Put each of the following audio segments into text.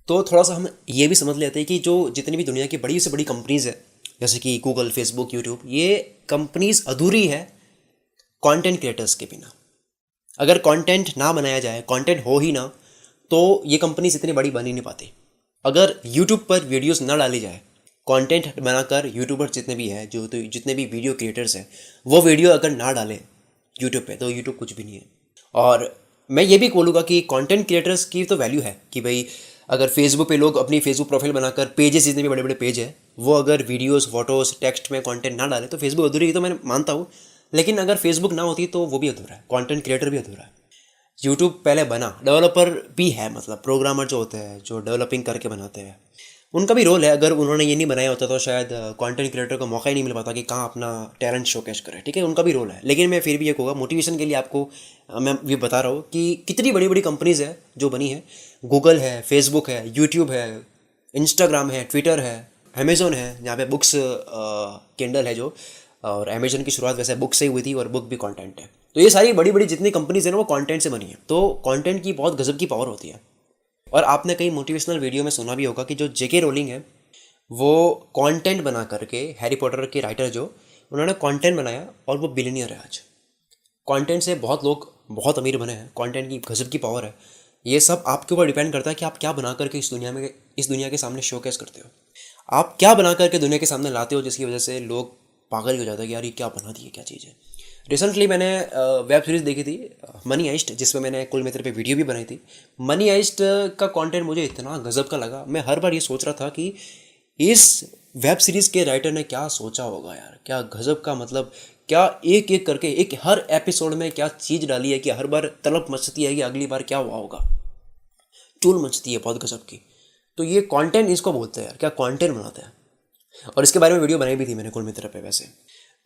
तो थोड़ा सा हम ये भी समझ लेते हैं कि जो जितनी भी दुनिया की बड़ी से बड़ी कंपनीज़ है, जैसे कि गूगल, फेसबुक, यूट्यूब, ये कंपनीज अधूरी है कंटेंट क्रिएटर्स के बिना। अगर कंटेंट ना बनाया जाए, कंटेंट हो ही ना, तो ये कंपनीज इतनी बड़ी बन ही नहीं पाती। अगर यूट्यूब पर वीडियोस ना डाली जाए, कंटेंट बनाकर यूट्यूबर जितने भी हैं, जो तो जितने भी वीडियो क्रिएटर्स हैं, वो वीडियो अगर ना डालें यूट्यूब पे, तो यूट्यूब कुछ भी नहीं है। और मैं ये भी बोलूँगा कि कंटेंट क्रिएटर्स की तो वैल्यू है कि भाई अगर फेसबुक पे लोग अपनी फेसबुक प्रोफाइल बनाकर पेजेस, जितने भी बड़े बड़े पेज है, वो अगर वीडियोस, फोटोज, टेक्स्ट में कंटेंट ना डाले तो फेसबुक अधूरी है, तो मैं मानता हूँ। लेकिन अगर फेसबुक ना होती तो वो भी अधूरा है, कंटेंट क्रिएटर भी अधूरा है। यूट्यूब पहले बना, डेवलपर भी है, मतलब प्रोग्रामर जो होते हैं, जो डेवलपिंग करके बनाते हैं, उनका भी रोल है। अगर उन्होंने ये नहीं बनाया होता तो शायद कंटेंट क्रिएटर को मौका ही नहीं मिल पाता कि कहाँ अपना टैलेंट शोकेस करे। ठीक है, उनका भी रोल है। लेकिन मैं फिर भी ये कहूँगा, मोटिवेशन के लिए आपको मैं ये बता रहा हूँ कि कितनी बड़ी बड़ी कंपनीज है जो बनी है। गूगल है, फेसबुक है, यूट्यूब है, इंस्टाग्राम है, ट्विटर है, अमेज़ोन है, जहाँ पे बुक्स किंडल है जो, और अमेज़न की शुरुआत वैसे बुक से ही हुई थी, और बुक भी कंटेंट है। तो ये सारी बड़ी बड़ी जितनी कंपनीज है ना, वो कंटेंट से बनी है। तो कंटेंट की बहुत गजब की पावर होती है। और आपने कई मोटिवेशनल वीडियो में सुना भी होगा कि जो जेके रोलिंग है, वो कंटेंट बना करके, हैरी पॉटर के राइटर जो, उन्होंने कंटेंट बनाया और वो बिलियनियर है आज। कंटेंट से बहुत लोग बहुत अमीर बने हैं। कंटेंट की गजब की पावर है। ये सब आपके ऊपर डिपेंड करता है कि आप क्या बना करके इस दुनिया के सामने शोकेस करते हो। आप क्या बना करके दुनिया के सामने लाते हो, जिसकी वजह से लोग पागल ही हो जाते हैं कि यार ये क्या बना दी है, क्या चीज़ है। रिसेंटली मैंने वेब सीरीज़ देखी थी, मनी हाइस्ट, जिसमें मैंने कुल मित्र पे वीडियो भी बनाई थी। मनी हाइस्ट का कंटेंट मुझे इतना गजब का लगा। मैं हर बार ये सोच रहा था कि इस वेब सीरीज़ के राइटर ने क्या सोचा होगा यार, क्या गजब का, मतलब क्या एक एक करके एक हर एपिसोड में क्या चीज़ डाली है कि हर बार तलब मचती है कि अगली बार क्या हुआ होगा, चूल मचती है बहुत गजब की। तो ये कंटेंट इसको बोलते हैं यार, क्या कंटेंट बनाते हैं। और इसके बारे में वीडियो बनाई भी थी मैंने कुल मित्र पे वैसे।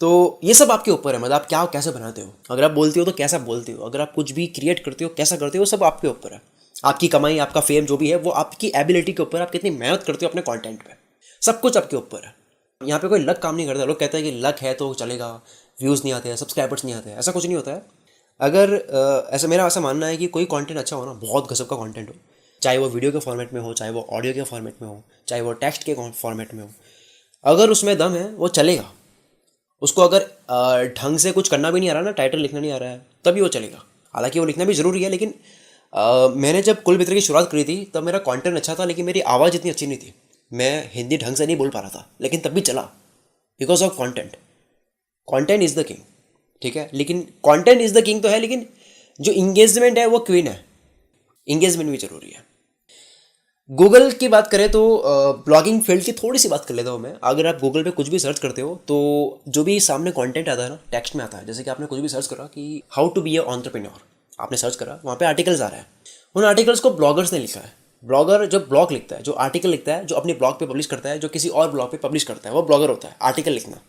तो ये सब आपके ऊपर है, मतलब आप क्या कैसे बनाते हो। अगर आप बोलते हो तो कैसा बोलते हो, अगर आप कुछ भी क्रिएट करते हो कैसा करते हो, सब आपके ऊपर है। आपकी कमाई, आपका फेम जो भी है, वो आपकी एबिलिटी के ऊपर, आप कितनी मेहनत करते हो अपने कंटेंट पे, सब कुछ आपके ऊपर है। यहाँ पे कोई लक काम नहीं करता। लोग कहते हैं कि लक है तो चलेगा, व्यूज़ नहीं आते हैं, सब्सक्राइबर्स नहीं आते हैं, ऐसा कुछ नहीं होता है। अगर ऐसा मेरा ऐसा मानना है कि कोई कंटेंट अच्छा हो ना, बहुत गजब का कंटेंट हो, चाहे वो वीडियो के फॉर्मेट में हो, चाहे वो ऑडियो के फॉर्मेट में हो, चाहे वो टेक्स्ट के फॉर्मेट में हो, अगर उसमें दम है वो चलेगा। उसको अगर ढंग से कुछ करना भी नहीं आ रहा ना, टाइटल लिखना नहीं आ रहा है, तभी वो चलेगा। हालांकि वो लिखना भी ज़रूरी है, लेकिन मैंने जब कुल मित्र की शुरुआत करी थी तब मेरा कंटेंट अच्छा था, लेकिन मेरी आवाज़ इतनी अच्छी नहीं थी। मैं हिंदी ढंग से नहीं बोल पा रहा था, लेकिन तब भी चला, because of content. Content is the king. ठीक है, लेकिन कंटेंट इज़ द किंग तो है, लेकिन जो इंगेजमेंट है वो क्वीन है। इंगेजमेंट भी ज़रूरी है। गूगल की बात करें तो ब्लॉगिंग फील्ड की थोड़ी सी बात कर लेता हूँ मैं। अगर आप गूगल पे कुछ भी सर्च करते हो तो जो भी सामने कंटेंट आता है ना, टेक्स्ट में आता है। जैसे कि आपने कुछ भी सर्च करा कि how to be a entrepreneur, आपने सर्च करा, वहाँ पे आर्टिकल्स आ रहा है। उन आर्टिकल्स को ब्लॉगर्स ने लिखा है। ब्लॉगर जो ब्लॉग लिखता है, जो आर्टिकल लिखता है, जो अपने ब्लॉग पे पब्लिश करता है, जो किसी और ब्लॉग पे पब्लिश करता है, वो ब्लॉगर होता है। आर्टिकल लिखना,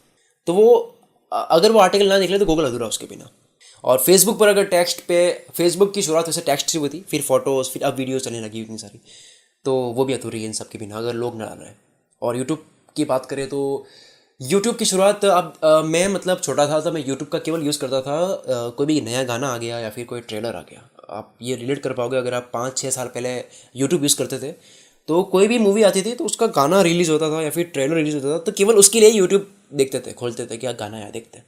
तो वो अगर वो आर्टिकल ना निकले तो गूगल अधूरा उसके बिना। और फेसबुक पर अगर टेक्स्ट पे, फेसबुक की शुरुआत वैसे टेक्स्ट से हुई थी, फिर फोटोज़, फिर अब वीडियोज़ चलने लगी इतनी सारी, तो वो भी अधूरी है इन सब के बिना, अगर लोग ना डाल रहे हैं। और यूट्यूब की बात करें तो यूट्यूब की शुरुआत, अब मैं मतलब छोटा था तो मैं यूट्यूब का केवल यूज़ करता था कोई भी नया गाना आ गया या फिर कोई ट्रेलर आ गया। आप ये रिलेट कर पाओगे, अगर आप 5-6 साल पहले यूट्यूब यूज़ करते थे तो कोई भी मूवी आती थी तो उसका गाना रिलीज़ होता था या फिर ट्रेलर रिलीज़ होता था, तो केवल उसके लिए यूट्यूब देखते थे, खोलते थे क्या गाना आया, देखते।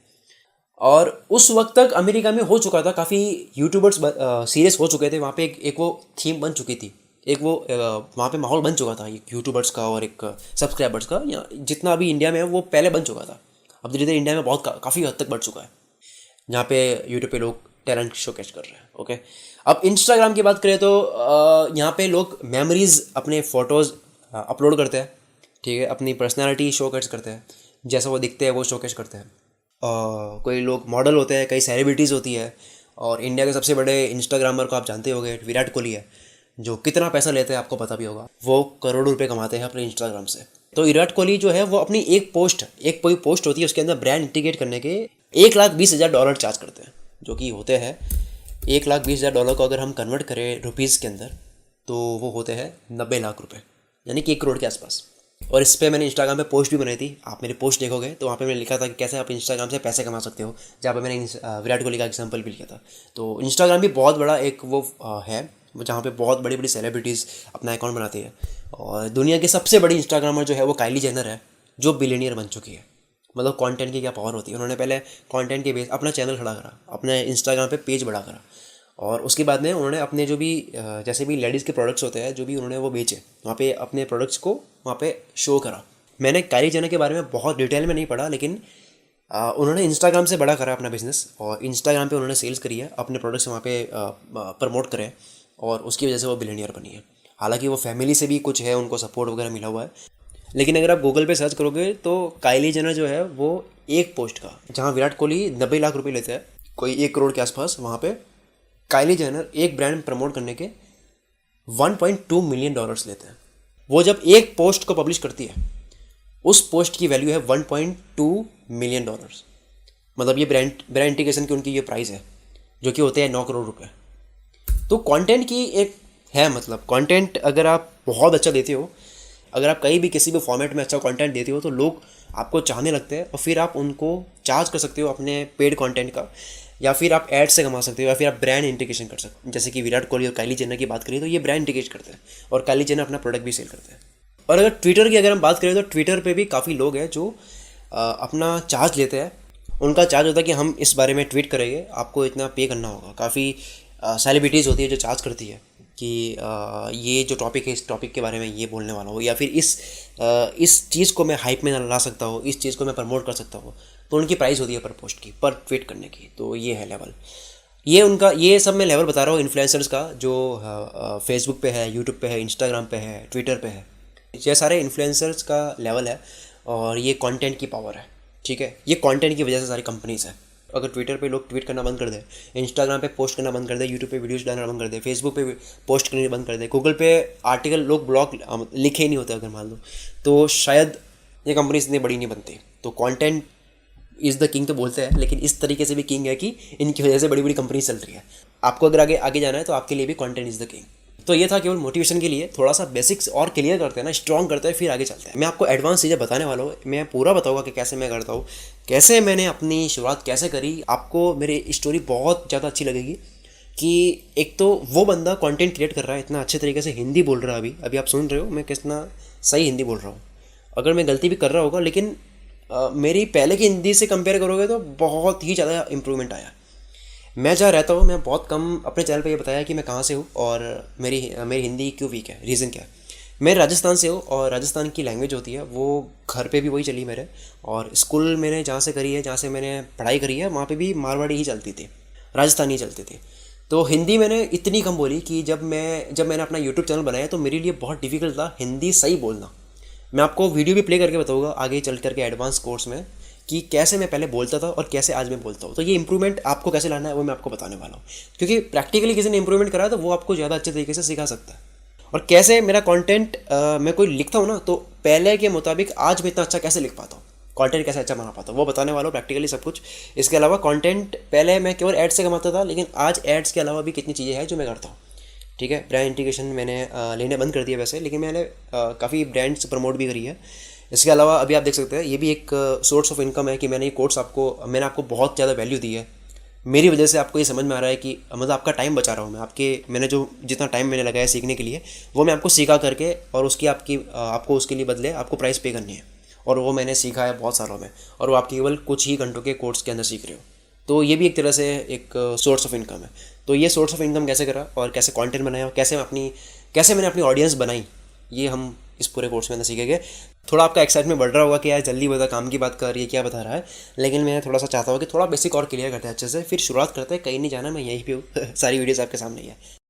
और उस वक्त तक अमेरिका में हो चुका था, काफ़ी यूट्यूबर्स सीरियस हो चुके थे वहाँ पे। एक वो थीम बन चुकी थी, एक वो वहाँ पे माहौल बन चुका था एक यूट्यूबर्स का और एक सब्सक्राइबर्स का, या जितना अभी इंडिया में है वो पहले बन चुका था। अब धीरे धीरे इंडिया में बहुत काफ़ी हद तक बढ़ चुका है, जहाँ पे यूट्यूब पे लोग टैलेंट शोकेस कर रहे हैं। ओके, अब इंस्टाग्राम की बात करें तो यहाँ पे लोग मेमोरीज, अपने फ़ोटोज़ अपलोड करते हैं। ठीक है, अपनी पर्सनैलिटी शोकेस करते हैं, जैसा वो दिखते हैं वो शोकेस करते हैं। कोई लोग मॉडल होते हैं, कई सेलिब्रिटीज़ होती है। और इंडिया के सबसे बड़े इंस्टाग्रामर को आप जानते होंगे, विराट कोहली है, जो कितना पैसा लेते हैं आपको पता भी होगा। वो करोड़ों रुपए कमाते हैं अपने इंस्टाग्राम से। तो विराट कोहली जो है वो अपनी एक कोई पोस्ट होती है, उसके अंदर ब्रांड इंटीग्रेट करने के $1,20,000 चार्ज करते हैं, जो कि होते हैं $1,20,000 को अगर हम कन्वर्ट करें रुपीज़ के अंदर तो वो होते हैं 90 लाख रुपए, यानी कि 1 करोड़ के आसपास। और इस पर मैंने इंस्टाग्राम पे पोस्ट भी बनाई थी, आप मेरी पोस्ट देखोगे तो वहाँ पे मैंने लिखा था कि कैसे आप इंस्टाग्राम से पैसे कमा सकते हो, जहाँ पे मैंने विराट कोहली का एग्जांपल भी लिखा था। तो इंस्टाग्राम भी बहुत बड़ा एक वो है जहाँ पे बहुत बड़ी बड़ी सेलिब्रिटीज़ अपना अकाउंट बनाती है। और दुनिया की सबसे बड़ी इंस्टाग्रामर जो है वो काइली जेनर है, जो बिलियनियर बन चुकी है। मतलब कंटेंट की क्या पावर होती है। उन्होंने पहले कंटेंट के बेस अपना चैनल खड़ा करा, अपने इंस्टाग्राम पे पेज बड़ा करा, और उसके बाद में उन्होंने अपने जो भी जैसे भी लेडीज़ के प्रोडक्ट्स होते हैं जो भी उन्होंने वो बेचे, वहाँ पे अपने प्रोडक्ट्स को वहाँ पे शो करा। मैंने काइली जेनर के बारे में बहुत डिटेल में नहीं पढ़ा, लेकिन उन्होंने इंस्टाग्राम से बड़ा करा अपना बिजनेस, और इंस्टाग्राम पे उन्होंने सेल्स करी है, अपने प्रोडक्ट्स वहाँ पे प्रमोट करे, और उसकी वजह से वो बिलियनियर बनी है। हालांकि वो फैमिली से भी कुछ है, उनको सपोर्ट वगैरह मिला हुआ है। लेकिन अगर आप गूगल पे सर्च करोगे तो काइली जेनर जो है वो एक पोस्ट का, जहाँ विराट कोहली 90 लाख रुपए लेते हैं, कोई 1 करोड़ के आसपास, वहाँ पे काइली जेनर एक ब्रांड प्रमोट करने के $1.2 मिलियन लेते हैं। वो जब एक पोस्ट को पब्लिश करती है, उस पोस्ट की वैल्यू है $1.2 मिलियन। मतलब ये ब्रांड इंटीग्रेशन की उनकी ये प्राइस है, जो कि होते हैं 9 करोड़ रुपए। तो कंटेंट की एक है, मतलब कंटेंट अगर आप बहुत अच्छा देते हो, अगर आप कहीं भी किसी भी फॉर्मेट में अच्छा कंटेंट देते हो, तो लोग आपको चाहने लगते हैं, और फिर आप उनको चार्ज कर सकते हो अपने पेड कंटेंट का, या फिर आप एड से कमा सकते हो, या फिर आप ब्रांड इंटीग्रेशन कर सकते हो। जैसे कि विराट कोहली और काइली जेनर की बात करें तो ये ब्रांड इंटीग्रेट करते हैं, और काइली जेनर अपना प्रोडक्ट भी सेल करते हैं। और अगर ट्विटर की अगर हम बात करें तो ट्विटर पे भी काफ़ी लोग हैं जो अपना चार्ज लेते हैं। उनका चार्ज होता है कि हम इस बारे में ट्वीट करेंगे, आपको इतना पे करना होगा। काफ़ी सेलिब्रिटीज़ होती है जो चार्ज करती है कि ये जो टॉपिक है, इस टॉपिक के बारे में ये बोलने वाला हो, या फिर इस चीज़ को मैं हाइप में ला सकता हूँ, इस चीज़ को मैं प्रमोट कर सकता हूँ। तो उनकी प्राइस होती है पर पोस्ट की, पर ट्वीट करने की। तो ये है लेवल, ये सब मैं लेवल बता रहा हूँ इन्फ्लुएंसर्स का, जो फेसबुक पे है, यूट्यूब पे है, इंस्टाग्राम पे है, ट्विटर पे है। ये सारे इन्फ्लुएंसर्स का लेवल है, और ये कंटेंट की पावर है। ठीक है, ये कंटेंट की वजह से सारी कंपनीज है। अगर ट्विटर पे लोग ट्वीट करना बंद कर दे, इंस्टाग्राम पे पोस्ट करना बंद कर दे, यूट्यूब पे वीडियोस डालना बंद कर दे, फेसबुक पे पोस्ट करना बंद कर दे, गूगल पे आर्टिकल लोग ब्लॉग लिखे ही नहीं होते अगर मान लो, तो शायद ये कंपनी इतनी बड़ी नहीं बनती। तो कंटेंट इज़ द किंग तो बोलते हैं, लेकिन इस तरीके से भी किंग है कि इनकी वजह से बड़ी बड़ी कंपनी चल रही है। आपको अगर आगे जाना है तो आपके लिए भी कंटेंट इज़ द किंग। तो ये था केवल मोटिवेशन के लिए, थोड़ा सा बेसिक्स और क्लियर करते हैं ना, स्ट्रॉन्ग करते हैं, फिर आगे चलते हैं। मैं आपको एडवांस चीज़ें बताने वाला हूँ, मैं पूरा बताऊँगा कि कैसे मैं करता हूँ, कैसे मैंने अपनी शुरुआत कैसे करी। आपको मेरी स्टोरी बहुत ज़्यादा अच्छी लगेगी कि एक तो वो बंदा कंटेंट क्रिएट कर रहा है, इतना अच्छे तरीके से हिंदी बोल रहा है। अभी आप सुन रहे हो मैं कितना सही हिंदी बोल रहा हूँ। अगर मैं गलती भी कर रहा होगा, लेकिन मेरी पहले की हिंदी से कंपेयर करोगे तो बहुत ही ज़्यादा इंप्रूवमेंट आया। मैं जहाँ रहता हूँ, मैं बहुत कम अपने चैनल पे ये बताया कि मैं कहाँ से हूँ और मेरी हिंदी क्यों वीक है, रीज़न क्या है। मैं राजस्थान से हूँ, और राजस्थान की लैंग्वेज होती है वो घर पे भी वही चली मेरे, और स्कूल मैंने जहाँ से करी है, जहाँ से मैंने पढ़ाई करी है, वहाँ पे भी मारवाड़ी ही चलती थी, राजस्थानी चलती थी। तो हिंदी मैंने इतनी कम बोली कि जब मैंने अपना यूट्यूब चैनल बनाया तो मेरे लिए बहुत डिफिकल्ट था हिंदी सही बोलना। मैं आपको वीडियो भी प्ले करके बताऊँगा आगे चल करके एडवांस कोर्स में कि कैसे मैं पहले बोलता था और कैसे आज मैं बोलता हूँ। तो ये इंप्रूवमेंट आपको कैसे लाना है वो मैं आपको बताने वाला हूँ, क्योंकि प्रैक्टिकली किसी ने इंप्रूवमेंट करा तो वो आपको ज़्यादा अच्छे तरीके से सिखा सकता है। और कैसे मेरा कंटेंट मैं कोई लिखता हूँ ना, तो पहले के मुताबिक आज मैं इतना अच्छा कैसे लिख पाता हूँ, कंटेंट कैसे अच्छा बना पाता हूँ, वो बताने वाला हूँ प्रैक्टिकली सब कुछ। इसके अलावा कंटेंट पहले मैं केवल एड्स से कमाता था, लेकिन आज एड्स के अलावा भी कितनी चीज़ें हैं जो मैं करता हूँ। ठीक है, ब्रांड इंटीग्रेशन मैंने लेने बंद कर दिया वैसे, लेकिन मैंने काफ़ी ब्रांड्स प्रमोट भी करी है। इसके अलावा अभी आप देख सकते हैं ये भी एक सोर्स ऑफ इनकम है कि मैंने ये कोर्स मैंने आपको बहुत ज़्यादा वैल्यू दी है। मेरी वजह से आपको ये समझ में आ रहा है कि मतलब आपका टाइम बचा रहा हूँ मैंने जो जितना टाइम मैंने लगाया सीखने के लिए, वो मैं आपको सीखा करके, और उसकी आपको उसके लिए बदले आपको प्राइस पे करनी है। और वो मैंने सीखा है बहुत सालों में, और वो आप केवल कुछ ही घंटों के कोर्स के अंदर सीख रहे हो। तो ये भी एक तरह से एक सोर्स ऑफ इनकम है। तो ये सोर्स ऑफ इनकम कैसे करा, और कैसे कंटेंट बनाया, और कैसे मैंने अपनी ऑडियंस बनाई, ये हम इस पूरे कोर्स में अंदर सीखेंगे। थोड़ा आपका एक्साइटमेंट बढ़ रहा होगा कि यार जल्दी बता, काम की बात कर रही है, क्या बता रहा है, लेकिन मैं थोड़ा सा चाहता हूँ कि थोड़ा बेसिक और क्लियर करते हैं अच्छे से, फिर शुरुआत करते हैं। कहीं नहीं जाना, मैं यहीं पे हूँ सारी वीडियोस आपके सामने ही है।